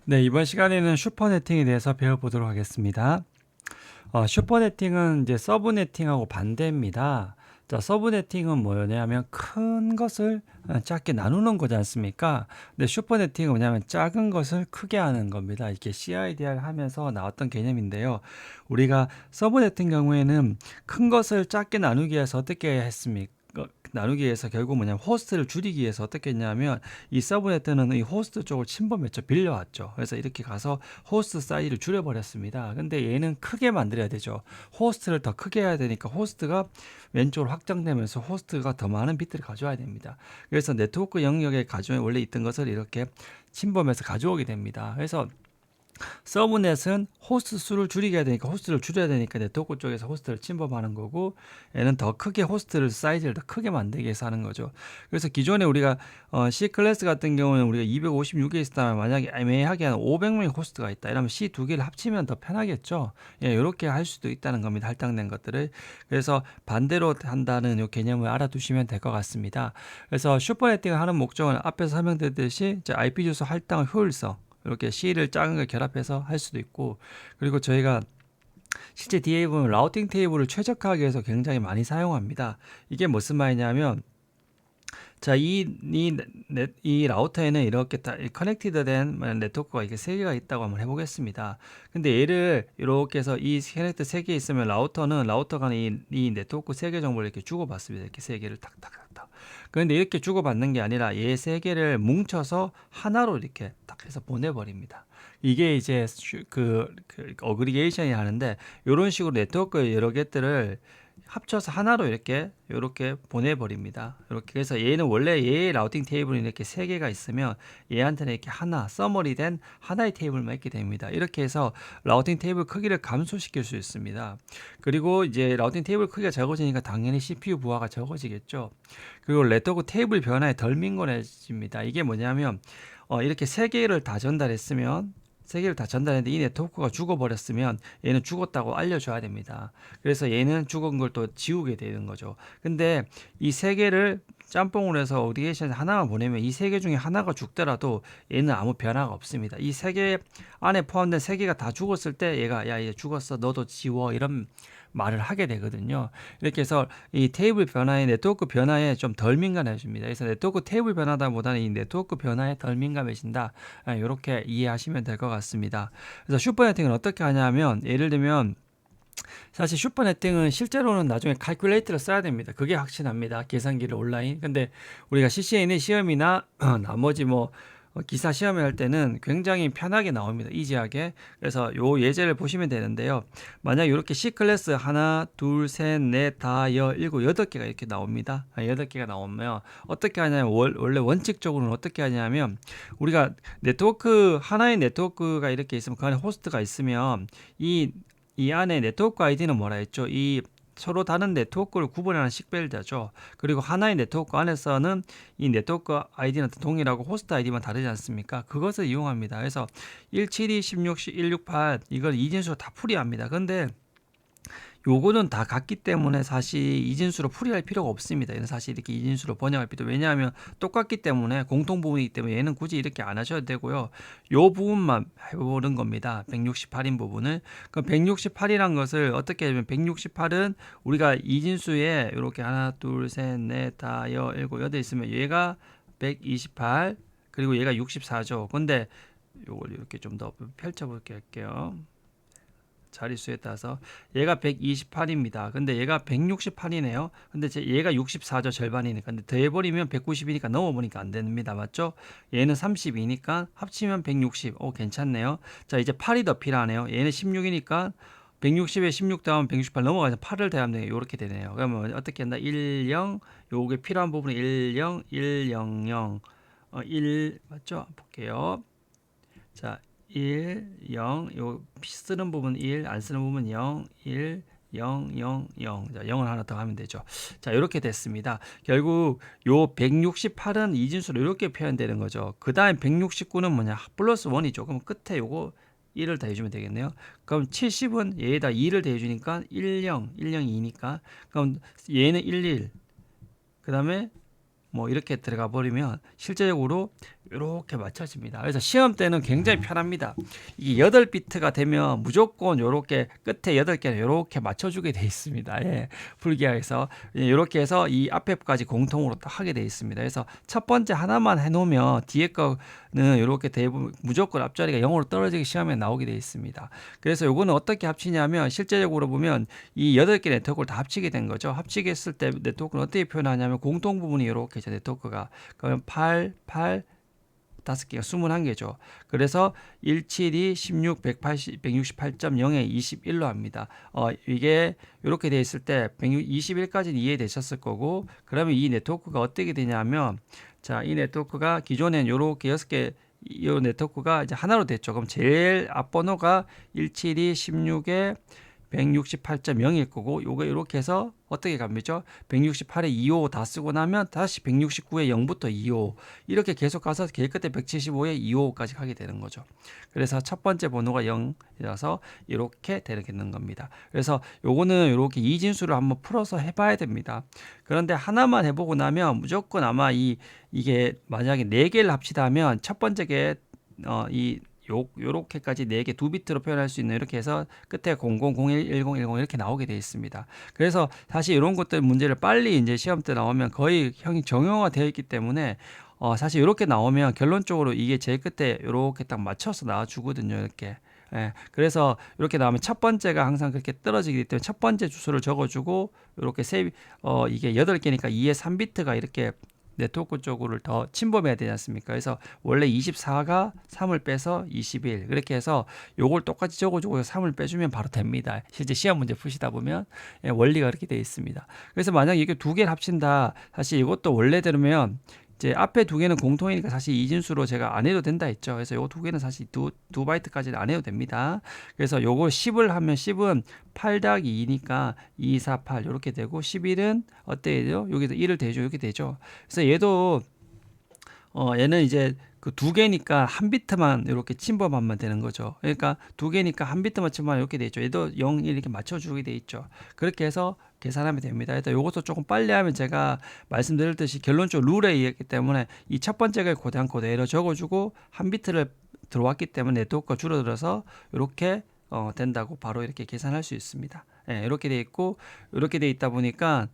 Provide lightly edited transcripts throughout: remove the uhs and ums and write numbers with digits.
네, 이번 시간에는 슈퍼네팅에 대해서 배워보도록 하겠습니다. 슈퍼네팅은 이제 서브네팅하고 반대입니다. 자, 서브네팅은 뭐냐면 큰 것을 작게 나누는 거지 않습니까? 근데 슈퍼네팅은 뭐냐면 작은 것을 크게 하는 겁니다. 이렇게 CIDR 하면서 나왔던 개념인데요. 우리가 서브네팅 경우에는 큰 것을 작게 나누기 위해서 어떻게 했습니까? 나누기 위해서 결국 뭐냐면 호스트를 줄이기 위해서 어떻게 했냐면 이 서브네트는 이 호스트 쪽을 침범했죠. 빌려왔죠. 그래서 이렇게 가서 호스트 사이즈를 줄여버렸습니다. 근데 얘는 크게 만들어야 되죠. 호스트를 더 크게 해야 되니까 호스트가 왼쪽으로 확장되면서 호스트가 더 많은 비트를 가져와야 됩니다. 그래서 네트워크 영역에 원래 있던 것을 이렇게 침범해서 가져오게 됩니다. 그래서 서브넷은 호스트 수를 줄이게 해야 되니까 호스트를 줄여야 되니까 네트워크 쪽에서 호스트를 침범하는 거고, 얘는 더 크게 호스트를 사이즈를 더 크게 만들기 위해서 하는 거죠. 그래서 기존에 우리가 C 클래스 같은 경우는 우리가 256개 있다면 만약에 애매하게 한 500명의 호스트가 있다 이러면 C 두 개를 합치면 더 편하겠죠. 예, 이렇게 할 수도 있다는 겁니다. 할당된 것들을. 그래서 반대로 한다는 이 개념을 알아두시면 될 것 같습니다. 그래서 슈퍼네팅을 하는 목적은 앞에서 설명드렸듯이 IP 주소 할당의 효율성, 이렇게 C를 작은 걸 결합해서 할 수도 있고, 그리고 저희가 실제 뒤에 보면 라우팅 테이블을 최적화하기 위해서 굉장히 많이 사용합니다. 이게 무슨 말이냐면, 자, 이 라우터에는 이렇게 다 커넥티드 된 네트워크가 이렇게 세 개가 있다고 한번 해보겠습니다. 근데 얘를 이렇게 해서 이 커넥트 세 개 있으면 라우터 간에 이 네트워크 세 개 정보를 이렇게 주고받습니다. 이렇게 세 개를 탁탁탁탁. 그런데 이렇게 주고받는 게 아니라 얘 세 개를 뭉쳐서 하나로 이렇게 딱 해서 보내버립니다. 이게 이제 그 어그리게이션이 하는데, 이런 식으로 네트워크 여러 개들을 합쳐서 하나로 이렇게 보내버립니다. 이렇게 해서 얘는 원래 얘의 라우팅 테이블이 이렇게 세 개가 있으면 얘한테는 이렇게 하나 서머리 된 하나의 테이블만 있게 됩니다. 이렇게 해서 라우팅 테이블 크기를 감소시킬 수 있습니다. 그리고 이제 라우팅 테이블 크기가 적어지니까 당연히 CPU 부하가 적어지겠죠. 그리고 네트워크 테이블 변화에 덜 민감해집니다. 이게 뭐냐면 이렇게 세 개를 다 전달했으면, 세 개를 다 전달했는데 이 네트워크가 죽어버렸으면 얘는 죽었다고 알려줘야 됩니다. 그래서 얘는 죽은 걸 또 지우게 되는 거죠. 근데 이 세 개를 짬뽕으로 해서 어디에이션 하나만 보내면 이 세 개 중에 하나가 죽더라도 얘는 아무 변화가 없습니다. 이 세 개 안에 포함된 세 개가 다 죽었을 때 얘가 야, 얘 죽었어, 너도 지워, 이런 말을 하게 되거든요. 이렇게 해서 이 테이블 변화에, 네트워크 변화에 좀 덜 민감해집니다. 그래서 네트워크 테이블 변화다보다는 이 네트워크 변화에 덜 민감해진다, 이렇게 이해하시면 될 것 같습니다. 그래서 슈퍼네팅은 어떻게 하냐면, 예를 들면 사실 슈퍼네팅은 실제로는 나중에 칼큘레이터를 써야 됩니다. 그게 확실합니다. 계산기를 온라인. 근데 우리가 CCNA 시험이나 나머지 뭐 기사 시험을 할 때는 굉장히 편하게 나옵니다. 이지하게. 그래서 요 예제를 보시면 되는데요. 만약 이렇게 C 클래스 하나, 둘, 셋, 넷, 다, 일곱, 여덟 개가 이렇게 나옵니다. 여덟 개가 나오면 어떻게 하냐면, 원래 원칙적으로는 어떻게 하냐면, 우리가 네트워크 하나의 네트워크가 이렇게 있으면 그 안에 호스트가 있으면 이 안에 네트워크 아이디는 뭐라 했죠? 이 서로 다른 네트워크를 구분하는 식별자죠. 그리고 하나의 네트워크 안에서는 이 네트워크 아이디는 동일하고 호스트 아이디만 다르지 않습니까? 그것을 이용합니다. 그래서 172, 16, 168 이걸 이진수로 다 풀이합니다. 근데 요거는 다 같기 때문에 사실 이진수로 풀이할 필요가 없습니다. 얘는 사실 이렇게 이진수로 번역할 필요, 왜냐하면 똑같기 때문에, 공통 부분이기 때문에 얘는 굳이 이렇게 안 하셔도 되고요. 요 부분만 해보는 겁니다. 168인 부분을. 그럼 168이란 것을 어떻게 하면, 168은 우리가 이진수에 이렇게 하나, 둘, 셋, 넷, 다, 일곱, 여덟 있으면 얘가 128, 그리고 얘가 64죠. 근데 요걸 이렇게 좀 더 펼쳐볼게 할게요. 자릿수에 따라서 얘가 128입니다. 근데 얘가 168이네요. 근데 얘가 64죠. 절반이니까. 근데 더해버리면 190이니까 넘어보니까 안 됩니다. 맞죠? 얘는 32니까 합치면 160. 오, 괜찮네요. 자, 이제 8이 더 필요하네요. 얘는 16이니까 160에 16 더하면 168 넘어가서 8을 더하면 이렇게 되네요. 그러면 어떻게 한다? 10, 요게 필요한 부분이 10, 100, 1 맞죠? 볼게요. 자, 1, 0, 요 쓰는 부분 1, 안 쓰는 부분 0, 1, 0, 0, 0. 자, 0을 하나 더 하면 되죠. 자, 이렇게 됐습니다. 결국 요 168은 이진수로 이렇게 표현되는 거죠. 그 다음 169는 뭐냐? 플러스 1이죠. 그럼 끝에 요거 1을 더해주면 되겠네요. 그럼 70은 얘에다 2를 더해주니까 10, 102니까. 그럼 얘는 11. 그 다음에 뭐 이렇게 들어가 버리면 실제적으로 이렇게 맞춰집니다. 그래서 시험 때는 굉장히 편합니다. 이게 8비트가 되면 무조건 이렇게 끝에 8개는 이렇게 맞춰주게 돼 있습니다. 예, 불기하에서 이렇게 해서 이 앞에까지 공통으로 딱 하게 돼 있습니다. 그래서 첫 번째 하나만 해놓으면 뒤에 거는 이렇게 대부분 무조건 앞자리가 0으로 떨어지기 시험에 나오게 돼 있습니다. 그래서 요거는 어떻게 합치냐면 실제적으로 보면 이 8개 네트워크를 다 합치게 된 거죠. 합치게 했을 때 네트워크는 어떻게 표현하냐면 공통 부분이 이렇게 네트워크가 그러면 8, 8 5개가 21개죠. 그래서 172, 16, 180, 168.0에 21로 합니다. 이게 이렇게 돼 있을 때 121까지는 이해되셨을 거고, 그러면 이 네트워크가 어떻게 되냐면, 자, 이 네트워크가 기존엔 이렇게 6개 이 네트워크가 이제 하나로 됐죠. 그럼 제일 앞번호가 172, 16에 168.0일 거고, 요거 이렇게 해서 어떻게 갑니까? 168에 25 다 쓰고 나면 다시 169에 0부터 25 이렇게 계속 가서 제일 끝에 175에 25까지 가게 되는 거죠. 그래서 첫 번째 번호가 0이라서 이렇게 되는 겁니다. 그래서 요거는 이렇게 이진수를 한번 풀어서 해봐야 됩니다. 그런데 하나만 해보고 나면 무조건 아마 이게 만약에 4개를 합치다면 첫 번째 게 요렇게까지 4개 2비트로 표현할 수 있는 이렇게 해서 끝에 0001 1010 이렇게 나오게 되어 있습니다. 그래서 사실 이런 것들 문제를 빨리 이제 시험 때 나오면 거의 형이 정형화 되어 있기 때문에 사실 이렇게 나오면 결론적으로 이게 제일 끝에 이렇게 딱 맞춰서 나와 주거든요. 이렇게. 예, 그래서 이렇게 나오면 첫 번째가 항상 그렇게 떨어지기 때문에 첫 번째 주소를 적어주고 이렇게 이게 8개니까 2에 3비트가 이렇게 네트워크 쪽으로 더 침범해야 되지 않습니까? 그래서 원래 24가 3을 빼서 21 그렇게 해서 요걸 똑같이 적어주고 3을 빼주면 바로 됩니다. 실제 시험 문제 푸시다 보면 원리가 그렇게 되어 있습니다. 그래서 만약 이게 2개를 합친다, 사실 이것도 원래대로면 이제 앞에 2개는 공통이니까 사실 이진수로 제가 안 해도 된다 했죠. 그래서 요 2개는 사실 두 바이트까지는 안 해도 됩니다. 그래서 요거 10을 하면 10은 8 더하기 2니까 2, 4, 8 이렇게 되고 11은 어때야 되죠? 여기서 1을 대죠. 이렇게 되죠. 그래서 얘도 얘는 이제 그 2개니까 한 비트만 이렇게 침범하면 되는 거죠. 그러니까 2개니까 한 비트만 침범하면 이렇게 돼 있죠. 얘도 0, 1 이렇게 맞춰주게 돼 있죠. 그렇게 해서 계산하면 됩니다. 일단 이것도 조금 빨리 하면 제가 말씀드렸듯이 결론적으로 룰에 의했기 때문에 이 첫 번째가 그대로 그대로 적어주고 한 비트를 들어왔기 때문에 네트워크가 줄어들어서 이렇게 된다고 바로 이렇게 계산할 수 있습니다. 예, 이렇게 돼 있고 이렇게 돼 있다 보니까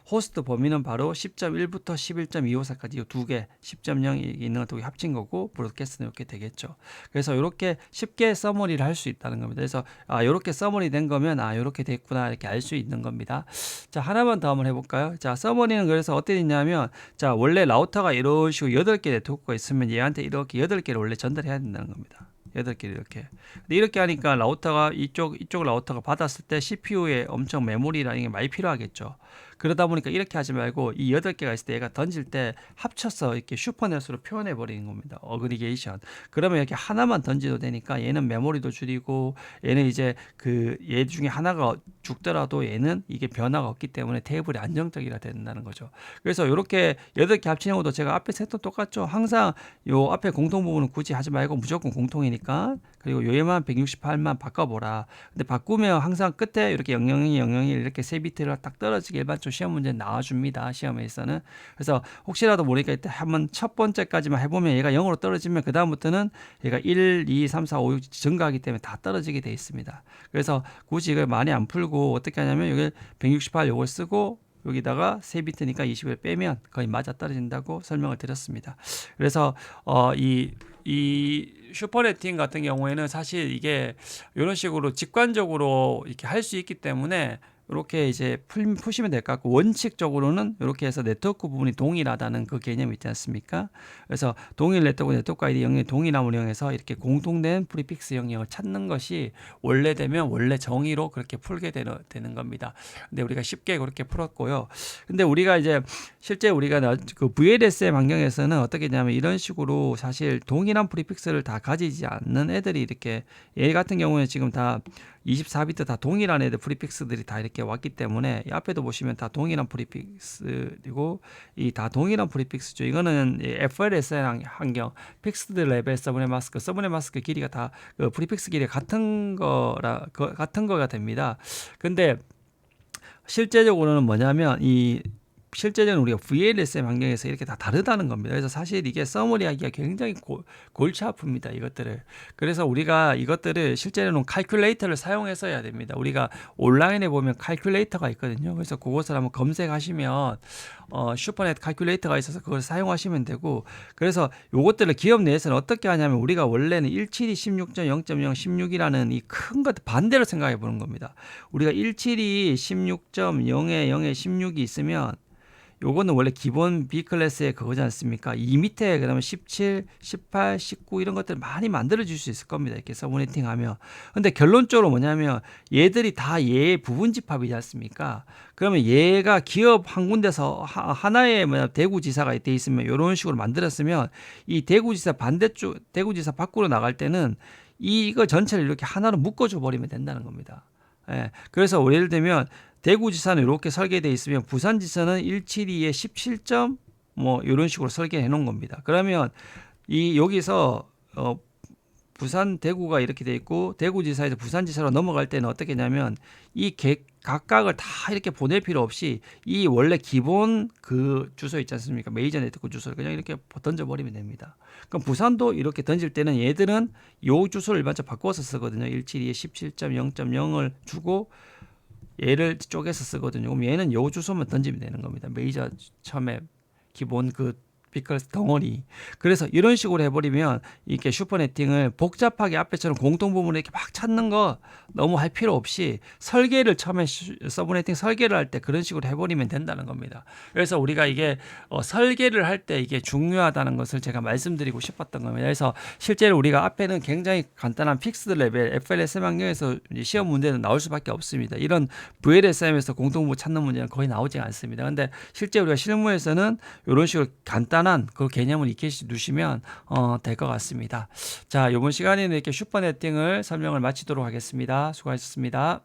호스트 범위는 바로 10.1부터 11.254까지 이 2개 10.0이 있는 거 합친 거고 브로드캐스트는 이렇게 되겠죠. 그래서 이렇게 쉽게 서머리를 할 수 있다는 겁니다. 그래서 이렇게 서머리 된 거면 이렇게 됐구나 이렇게 알 수 있는 겁니다. 자, 하나만 더 한번 해볼까요? 자, 서머리는 그래서 어떻게 되냐면, 자, 원래 라우터가 이런 식으로 8개 네트워크가 있으면 얘한테 이렇게 8개를 원래 전달해야 된다는 겁니다. 8개 이렇게. 근데 이렇게 하니까 라우터가 이쪽 라우터가 받았을 때 CPU에 엄청 메모리라는 게 많이 필요하겠죠. 그러다 보니까 이렇게 하지 말고 이 8개가 있을 때 얘가 던질 때 합쳐서 이렇게 슈퍼넷으로 표현해 버리는 겁니다. 어그리게이션. 그러면 이렇게 하나만 던져도 되니까 얘는 메모리도 줄이고 얘는 이제 얘 중에 하나가 죽더라도 얘는 이게 변화가 없기 때문에 테이블이 안정적이라 된다는 거죠. 그래서 이렇게 8개 합치는 것도 제가 앞에 했던 똑같죠. 항상 요 앞에 공통 부분은 굳이 하지 말고 무조건 공통이니까, 그리고 요에만 168만 바꿔보라. 근데 바꾸면 항상 끝에 이렇게 002, 001 이렇게 3비트가 딱 떨어지게 일반적으로 시험 문제 나와줍니다. 시험에서는. 그래서 혹시라도 모르니까 이때 한번 첫 번째까지만 해보면 얘가 0으로 떨어지면 그 다음부터는 얘가 1, 2, 3, 4, 5, 6 증가하기 때문에 다 떨어지게 돼 있습니다. 그래서 굳이 이걸 많이 안 풀고 어떻게 하냐면 여기 168 요걸 쓰고 여기다가 3비트니까 20을 빼면 거의 맞아 떨어진다고 설명을 드렸습니다. 그래서 이 슈퍼네팅 같은 경우에는 사실 이게 이런 식으로 직관적으로 이렇게 할 수 있기 때문에 이렇게 이제 푸시면 될 것 같고, 원칙적으로는 이렇게 해서 네트워크 부분이 동일하다는 그 개념이 있지 않습니까? 그래서 동일 네트워크 아이디 영역 동일함을 이용해서 이렇게 공통된 프리픽스 영역을 찾는 것이 원래되면 원래 정의로 그렇게 풀게 되는 겁니다. 근데 우리가 쉽게 그렇게 풀었고요. 근데 우리가 이제 실제 우리가 그 VLSM 환경에서는 어떻게 되냐면 이런 식으로 사실 동일한 프리픽스를 다 가지지 않는 애들이 이렇게, 얘 같은 경우에 지금 다 24비트 다 동일한 애들 프리픽스들이 다 이렇게 왔기 때문에 이 앞에도 보시면 다 동일한 프리픽스이고 이 다 동일한 프리픽스죠. 이거는 FLSM 환경, 픽스드 레벨 서브넷 마스크 길이가 다 그 프리픽스 길이가 같은 거가 됩니다. 근데 실제적으로는 뭐냐면 실제로는 우리가 VLSM 환경에서 이렇게 다 다르다는 겁니다. 그래서 사실 이게 서머리하기가 굉장히 골치 아픕니다. 이것들을. 그래서 우리가 이것들을 실제로는 칼큘레이터를 사용해서 해야 됩니다. 우리가 온라인에 보면 칼큘레이터가 있거든요. 그래서 그것을 한번 검색하시면 슈퍼넷 칼큘레이터가 있어서 그걸 사용하시면 되고, 그래서 요것들을 기업 내에서는 어떻게 하냐면 우리가 원래는 172 16.0.0 16이라는 이 큰 것 반대로 생각해 보는 겁니다. 우리가 172 16.0에 0에 16이 있으면 요거는 원래 기본 B 클래스의 그거지 않습니까? 이 밑에 그다음에 17, 18, 19 이런 것들 많이 만들어 줄 수 있을 겁니다. 이렇게 서브네팅 하면. 근데 결론적으로 뭐냐면 얘들이 다 얘의 부분 집합이지 않습니까? 그러면 얘가 기업 한 군데서 하나의 대구지사가 돼 있으면 이런 식으로 만들었으면 이 대구지사 반대쪽 대구지사 밖으로 나갈 때는 이거 전체를 이렇게 하나로 묶어줘 버리면 된다는 겁니다. 예. 그래서 예를 들면 대구지사는 이렇게 설계되어 있으면 부산지사는 172에 17점 뭐 이런 식으로 설계해 놓은 겁니다. 그러면 이 여기서 부산 대구가 이렇게 돼 있고 대구지사에서 부산지사로 넘어갈 때는 어떻게 하냐면 이 각각을 다 이렇게 보낼 필요 없이 이 원래 기본 그 주소 있지 않습니까? 메이저 네트워크 주소를 그냥 이렇게 던져버리면 됩니다. 그럼 부산도 이렇게 던질 때는 얘들은 요 주소를 일반적으로 바꿔서 쓰거든요. 172에 17.0.0을 주고 얘를 쪼개서 쓰거든요. 그럼 얘는 요 주소만 던지면 되는 겁니다. 메이저 처음에 기본 그 비클래스 덩어리. 그래서 이런 식으로 해버리면 이렇게 슈퍼네팅을 복잡하게 앞에처럼 공통부분을 이렇게 막 찾는 거 너무 할 필요 없이 설계를 처음에 서브네팅 설계를 할 때 그런 식으로 해버리면 된다는 겁니다. 그래서 우리가 이게 설계를 할 때 이게 중요하다는 것을 제가 말씀드리고 싶었던 겁니다. 그래서 실제로 우리가 앞에는 굉장히 간단한 픽스드 레벨 FLSM 환경에서 시험 문제는 나올 수밖에 없습니다. 이런 VLSM에서 공통부 찾는 문제는 거의 나오지 않습니다. 근데 실제 우리가 실무에서는 이런 식으로 간단한 그 개념을 익혀 두시면 될 것 같습니다. 자, 이번 시간에는 이렇게 슈퍼네팅을 설명을 마치도록 하겠습니다. 수고하셨습니다.